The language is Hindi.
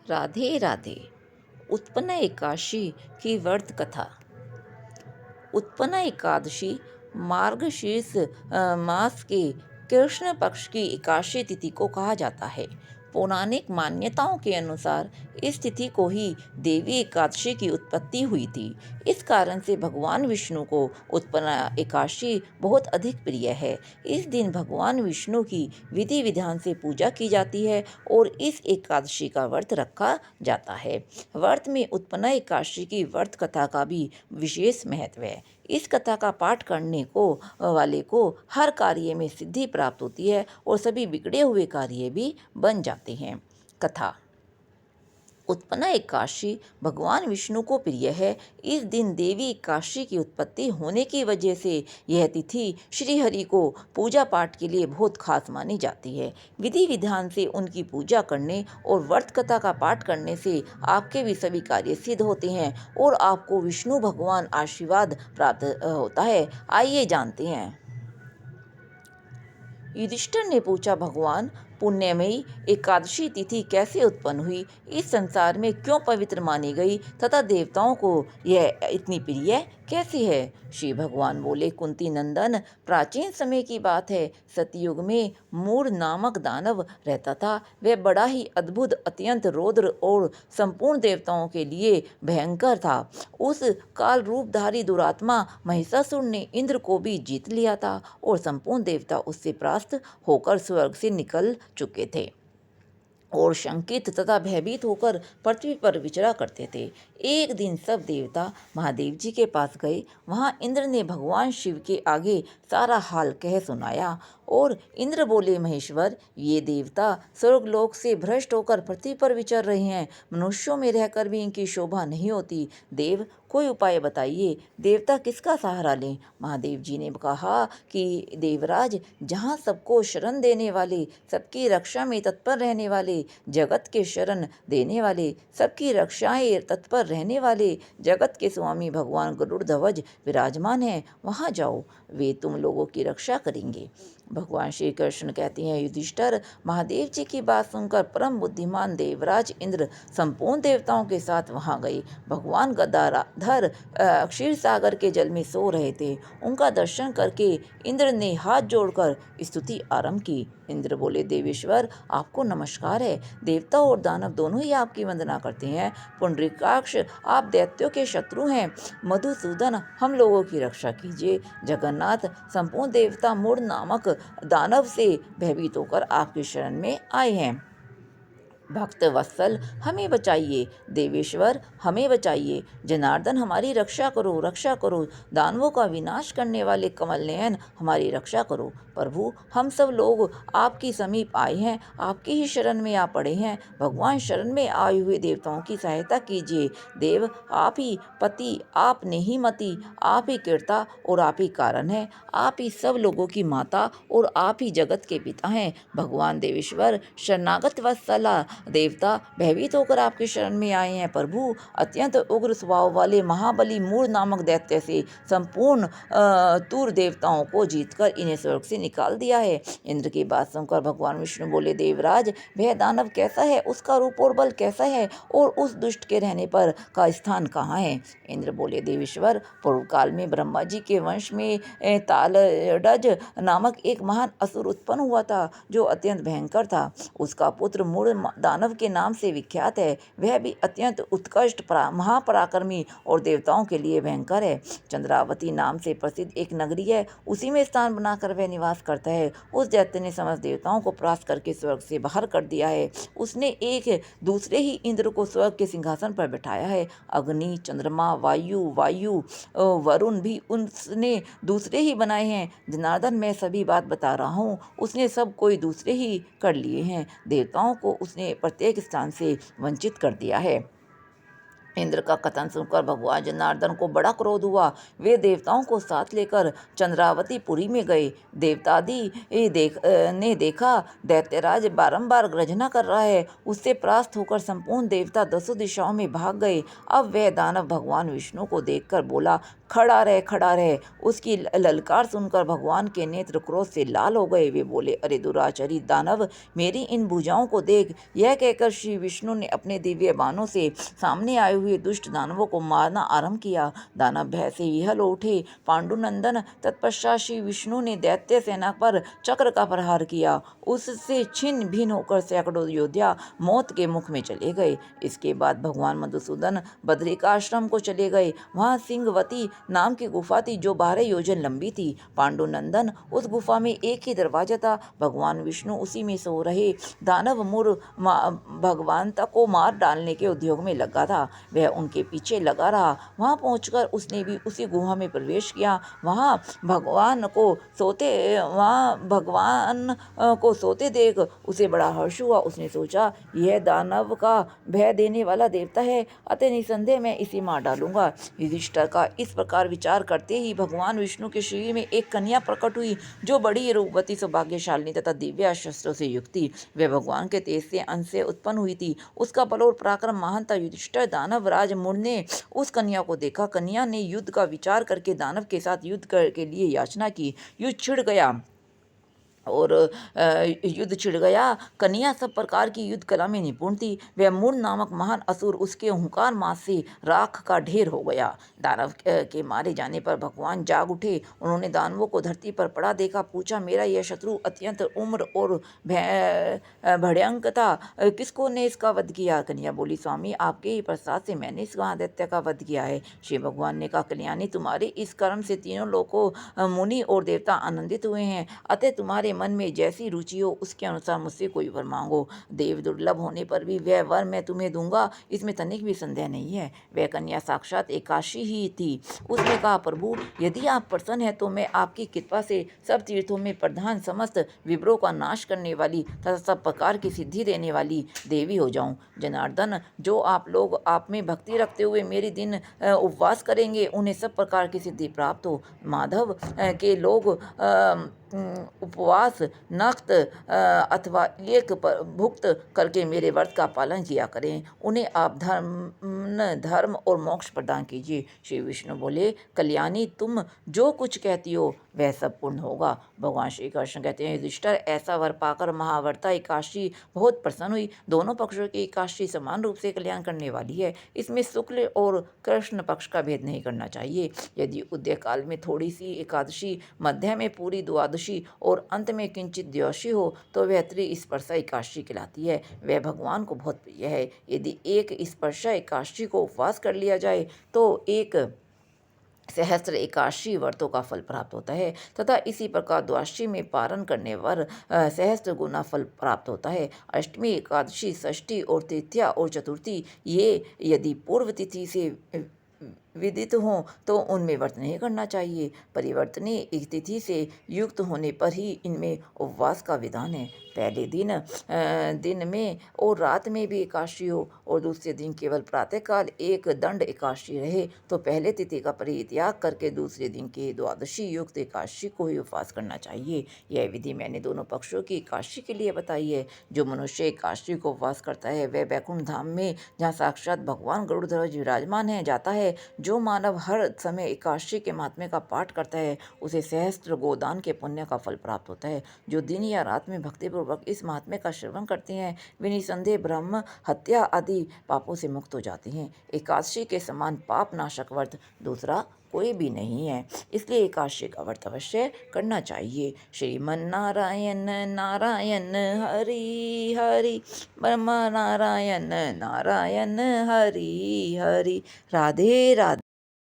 राधे राधे। उत्पन्न एकादशी की व्रत कथा। उत्पन्न एकादशी मार्गशीर्ष मास के कृष्ण पक्ष की एकादशी तिथि को कहा जाता है। पौराणिक मान्यताओं के अनुसार इस तिथि को ही देवी एकादशी की उत्पत्ति हुई थी। इस कारण से भगवान विष्णु को उत्पन्न एकादशी बहुत अधिक प्रिय है। इस दिन भगवान विष्णु की विधि विधान से पूजा की जाती है और इस एकादशी का व्रत रखा जाता है। व्रत में उत्पन्न एकादशी की व्रत कथा का भी विशेष महत्व है। इस कथा का पाठ करने को वाले को हर कार्य में सिद्धि प्राप्त होती है और सभी बिगड़े हुए कार्य भी बन जाते हैं। कथा। उत्पन्न एकादशी भगवान विष्णु को प्रिय है। इस दिन देवी एकादशी की उत्पत्ति होने की वजह से यह तिथि श्री हरि को पूजा पाठ के लिए बहुत खास मानी जाती है। विधि विधान से उनकी पूजा करने और व्रत कथा का पाठ करने से आपके भी सभी कार्य सिद्ध होते हैं और आपको विष्णु भगवान आशीर्वाद प्राप्त होता है। आइए जानते हैं। युधिष्ठिर ने पूछा, भगवान, पुण्यमयी एकादशी तिथि कैसे उत्पन्न हुई, इस संसार में क्यों पवित्र मानी गई तथा देवताओं को यह इतनी प्रिय कैसे है। श्री भगवान बोले, कुंती नंदन, प्राचीन समय की बात है। सतयुग में मूर नामक दानव रहता था। वह बड़ा ही अद्भुत, अत्यंत रौद्र और संपूर्ण देवताओं के लिए भयंकर था। उस काल रूपधारी दुरात्मा महिषासुर ने इंद्र को भी जीत लिया था और संपूर्ण देवता उससे परास्त होकर स्वर्ग से निकल चुके थे और शंकित तथा भयभीत होकर पृथ्वी पर विचरा करते थे। एक दिन सब देवता महादेव जी के पास गए। वहाँ इंद्र ने भगवान शिव के आगे सारा हाल कह सुनाया और इंद्र बोले, महेश्वर, ये देवता स्वर्गलोक से भ्रष्ट होकर पृथ्वी पर विचर रहे हैं। मनुष्यों में रहकर भी इनकी शोभा नहीं होती। देव, कोई उपाय बताइए। देवता किसका सहारा लें। महादेव जी ने कहा कि देवराज, जहाँ सबको शरण देने वाले, सबकी रक्षा में तत्पर रहने वाले, जगत के शरण देने वाले, सबकी रक्षाएं तत्पर रहने वाले जगत के स्वामी भगवान गरुड़ ध्वज विराजमान हैं, वहाँ जाओ, वे तुम लोगों की रक्षा करेंगे। भगवान श्री कृष्ण कहते हैं, युधिष्ठिर, महादेव जी की बात सुनकर परम बुद्धिमान देवराज इंद्र संपूर्ण देवताओं के साथ वहां गए। भगवान गदाधर क्षीर सागर के जल में सो रहे थे। उनका दर्शन करके इंद्र ने हाथ जोड़कर स्तुति आरंभ की। इंद्र बोले, देवेश्वर, आपको नमस्कार है। देवता और दानव दोनों ही आपकी वंदना करते हैं। पुंडरीकाक्ष, आप दैत्यों के शत्रु हैं। मधुसूदन, हम लोगों की रक्षा कीजिए। जगन्नाथ, संपूर्ण देवता मूढ़ नामक दानव से भयभीत होकर आपकी शरण में आए हैं। भक्त वत्सल, हमें बचाइए। देवेश्वर, हमें बचाइए। जनार्दन, हमारी रक्षा करो, रक्षा करो। दानवों का विनाश करने वाले कमल नयन, हमारी रक्षा करो। प्रभु, हम सब लोग आपकी समीप आए हैं, आपकी ही शरण में आ पड़े हैं। भगवान, शरण में आए हुए देवताओं की सहायता कीजिए। देव, आप ही पति, आप ने ही मति, आप ही कीर्ता और आप ही कारण है। आप ही सब लोगों की माता और आप ही जगत के पिता हैं। भगवान देवेश्वर, शरणागत वत्सला देवता भयभीत होकर आपके शरण में आए हैं। प्रभु, अत्यंत उग्र स्वभाव वाले महाबली मूर नामक दैत्य से संपूर्ण तूर देवताओं को जीतकर इन्हें स्वर्ग से निकाल दिया है। इंद्र की बात सुनकर भगवान विष्णु बोले, देवराज, वह दानव कैसा है, उसका रूप और बल कैसा है और उस दुष्ट के रहने पर का स्थान कहाँ है। इंद्र बोले, देवेश्वर, पूर्व काल में ब्रह्मा जी के वंश में तालडज नामक एक महान असुर उत्पन्न हुआ था जो अत्यंत भयंकर था। उसका पुत्र मूढ़ दानव के नाम से विख्यात है। वह भी अत्यंत उत्कृष्ट महापराक्रमी और देवताओं के लिए भयंकर है। चंद्रावती नाम से प्रसिद्ध एक नगरी है, उसी में स्थान बनाकर वह निवास करता है। उस दैत्य ने समस्त देवताओं को परास्त करके स्वर्ग से बाहर कर दिया है। उसने एक दूसरे ही इंद्र को स्वर्ग के सिंहासन पर बैठाया है। अग्नि, चंद्रमा, वायु, वरुण भी उसने दूसरे ही बनाए हैं। जनार्दन, मैं सभी बात बता रहा हूँ, उसने सब कोई दूसरे ही कर लिए हैं। देवताओं को उसने प्रत्येक स्थान से वंचित कर दिया है। इंद्र का कथन सुनकर भगवान जनार्दन को बड़ा क्रोध हुआ। वे देवताओं को साथ लेकर चंद्रावती पुरी में गए। देवतादि ने देखा दैत्यराज बारंबार गर्जना कर रहा है। उससे परास्त होकर संपूर्ण देवता दसों दिशाओं में भाग गए। अब वह दानव भगवान विष्णु को देखकर बोला, खड़ा रह। उसकी ललकार सुनकर भगवान के नेत्र क्रोध से लाल हो गए। वे बोले, अरे दुराचारी दानव, मेरी इन भुजाओं को देख। यह कहकर श्री विष्णु ने अपने दिव्य बाणों से सामने आए हुए दुष्ट दानवों को मारना आरंभ किया। दानव भय से विहल उठे। पांडुनंदन तत्पश्चात श्री विष्णु ने दैत्य सेना पर चक्र का प्रहार किया। उससे छिन्न भिन्न होकर सैकड़ों योद्धा मौत के मुख में चले गए। इसके बाद भगवान मधुसूदन बद्रिकाश्रम को चले गए। वहां सिंहवती नाम की गुफा थी जो 12 योजन लंबी थी। पांडुनंदन, उस गुफा में एक ही दरवाजा था। भगवान विष्णु उसी में सो रहे। दानव मुर भगवंता को मार डालने के उद्योग में लगा था। वह उनके पीछे लगा रहा। वहां पहुंचकर उसने भी उसी गुहा में प्रवेश किया। भगवान को सोते देख उसे बड़ा हर्ष हुआ। उसने सोचा, यह दानव का भय देने वाला देवता है, अतः निसंदेह मैं इसे मार डालूंगा। युधिष्ठिर का इस प्रकार विचार करते ही भगवान विष्णु के शरीर में एक कन्या प्रकट हुई जो बड़ी रूपवती, सौभाग्यशालिनी तथा दिव्य शस्त्रों से युक्त थी। वह भगवान के तेज से अंश से उत्पन्न हुई थी। उसका बल और पराक्रम महान था। युधिष्ठिर दानव राज मुर ने उस कन्या को देखा। कन्या ने युद्ध का विचार करके दानव के साथ युद्ध के लिए याचना की। युद्ध छिड़ गया। कन्या सब प्रकार की युद्ध कला में निपुण थी। वह मुर नामक महान असुर उसके हुंकार मास से राख का ढेर हो गया। दानव के मारे जाने पर भगवान जाग उठे। उन्होंने दानवों को धरती पर पड़ा देखा। पूछा, मेरा यह शत्रु अत्यंत उम्र और भयंकर था, किसको ने इसका वध किया? कन्या बोली, स्वामी, आपके ही प्रसाद से मैंने इस दैत्य का वध किया है। श्री भगवान ने कहा, कल्याणी, तुम्हारे इस कर्म से तीनों लोगों, मुनि और देवता आनंदित हुए हैं। अतः तुम्हारे मन में जैसी रुचि हो उसके अनुसार मुझसे कोई वर मांगो। देव दुर्लभ होने पर भी वह वर मैं तुम्हें दूंगा, इसमें तनिक भी संदेह नहीं है। वह कन्या साक्षात एकाशी ही थी। उसने कहा, प्रभु, यदि आप प्रसन्न हैं तो मैं आपकी कृपा से सब तीर्थों में प्रधान, समस्त विवरों का नाश करने वाली तथा सब प्रकार की सिद्धि देने वाली देवी हो जाऊं। जनार्दन, जो आप लोग आप में भक्ति रखते हुए मेरे दिन उपवास करेंगे उन्हें सब प्रकार की सिद्धि प्राप्त हो। माधव के लोग उपवास, नक्त अथवा एक भुक्त करके मेरे व्रत का पालन किया करें। उन्हें आप धर्म और मोक्ष प्रदान कीजिए। श्री विष्णु बोले, कल्याणी, तुम जो कुछ कहती हो वह सब पूर्ण होगा। भगवान श्री कृष्ण कहते हैं, युधिष्ठिर, ऐसा वर पाकर महाव्रता एकादशी बहुत प्रसन्न हुई। दोनों पक्षों की एकादशी समान रूप से कल्याण करने वाली है। इसमें शुक्ल और कृष्ण पक्ष का भेद नहीं करना चाहिए। यदि उदय काल में थोड़ी सी एकादशी, मध्य में पूरी द्वादशी और अंत में किंचित द्वादशी हो तो वह त्रिस्पर्शा एकादशी कहलाती है। वह भगवान को बहुत प्रिय है। यदि एक स्पर्शा एकादशी को उपवास कर लिया जाए तो एक सहस्त्र एकादशी व्रतों का फल प्राप्त होता है तथा इसी प्रकार द्वादशी में पारण करने पर सहस्त्र गुना फल प्राप्त होता है। अष्टमी, एकादशी, षष्ठी और तृतीया और चतुर्थी ये यदि पूर्व तिथि से विदित हों तो उनमें व्रत नहीं करना चाहिए। परिवर्तनीय तिथि से युक्त होने पर ही इनमें उपवास का विधान है। पहले दिन में और रात में भी एकादशी हो और दूसरे दिन केवल प्रातःकाल एक दंड एकादशी रहे तो पहले तिथि का परित्याग करके दूसरे दिन के द्वादशी युक्त एकादशी को ही उपवास करना चाहिए। यह विधि मैंने दोनों पक्षों की एकादशी के लिए बताई है। जो मनुष्य एकादशी को उपवास करता है वह वैकुंठ धाम में, जहाँ साक्षात भगवान गरुड़ध्वज विराजमान है, जाता है। जो मानव हर समय एकादशी के महात्म्य का पाठ करता है उसे सहस्त्र गोदान के पुण्य का फल प्राप्त होता है। जो दिन या रात में भक्तिपूर्वक इस महात्म्य का श्रवण करते हैं वे निसंदेह ब्रह्म हत्या आदि पापों से मुक्त हो जाते हैं। एकादशी के समान पाप नाशक व्रत दूसरा कोई भी नहीं है, इसलिए एकादशी का व्रत अवश्य करना चाहिए। श्रीमन नारायण नारायण हरि हरि, ब्रह्म नारायण नारायण हरि हरि। राधे राधे।